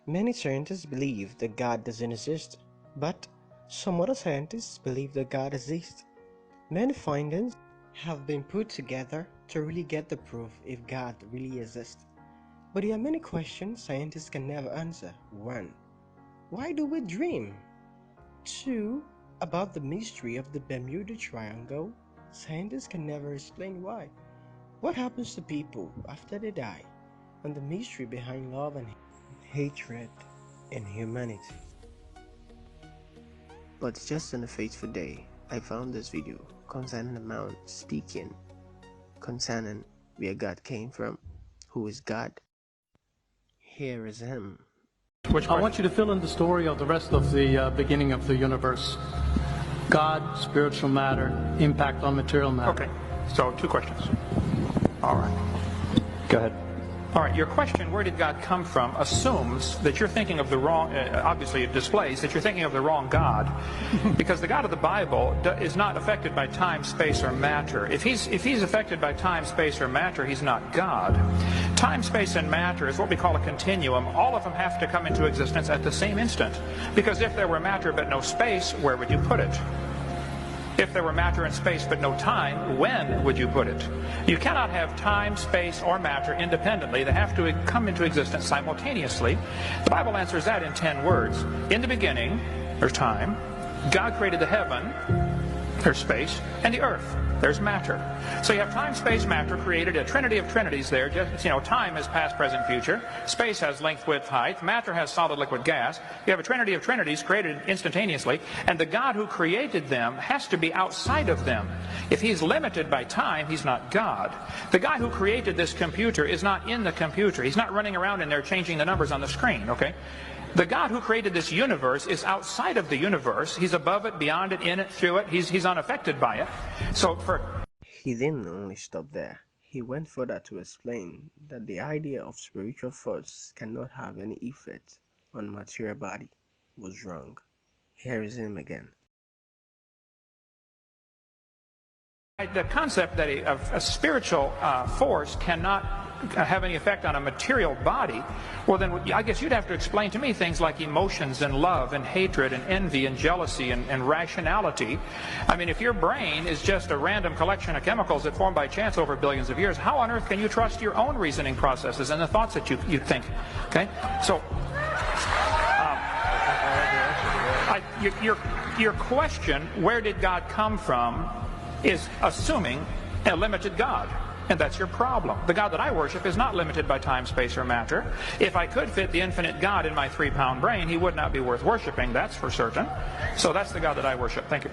Many scientists believe that God doesn't exist, but some other scientists believe that God exists. Many findings have been put together to really get the proof if God really exists. But there are many questions scientists can never answer. 1. Why do we dream? 2. About the mystery of the Bermuda Triangle. Scientists can never explain why. What happens to people after they die? And the mystery behind love and hatred in humanity. But just on a fateful day, I found this video concerning a man speaking concerning where God came from, who is God. Here is him. I want you to fill in the story of the rest of the beginning of the universe. God, spiritual matter, impact on material matter. Okay, so 2 questions. All right. Go ahead. All right, your question, where did God come from, assumes that you're thinking of the wrong, obviously it displays that you're thinking of the wrong God, because the God of the Bible is not affected by time, space, or matter. If he's affected by time, space, or matter, he's not God. Time, space, and matter is what we call a continuum. All of them have to come into existence at the same instant, because if there were matter but no space, where would you put it? If there were matter and space but no time, when would you put it? You cannot have time, space, or matter independently. They have to come into existence simultaneously. The Bible answers that in 10 words. In the beginning, there's time. God created the heaven, there's space, and the earth, there's matter. So you have time, space, matter, created a trinity of trinities there. Just, time is past, present, future. Space has length, width, height. Matter has solid, liquid, gas. You have a trinity of trinities created instantaneously, and the God who created them has to be outside of them. If he's limited by time, he's not God. The guy who created this computer is not in the computer. He's not running around in there changing the numbers on the screen, okay? The God who created this universe is outside of the universe. He's above it, beyond it, in it, through it. He's unaffected by it. So He didn't only stop there. He went further to explain that the idea of spiritual thoughts cannot have any effect on material body was wrong. Here is him again. The concept that a spiritual force cannot have any effect on a material body, well then I guess you'd have to explain to me things like emotions and love and hatred and envy and jealousy and rationality. I mean, if your brain is just a random collection of chemicals that formed by chance over billions of years, how on earth can you trust your own reasoning processes and the thoughts that you think? Okay, so your question, where did God come from, is assuming a limited God. And that's your problem. The God that I worship is not limited by time, space, or matter. If I could fit the infinite God in my 3-pound brain, he would not be worth worshiping, that's for certain. So that's the God that I worship. Thank you.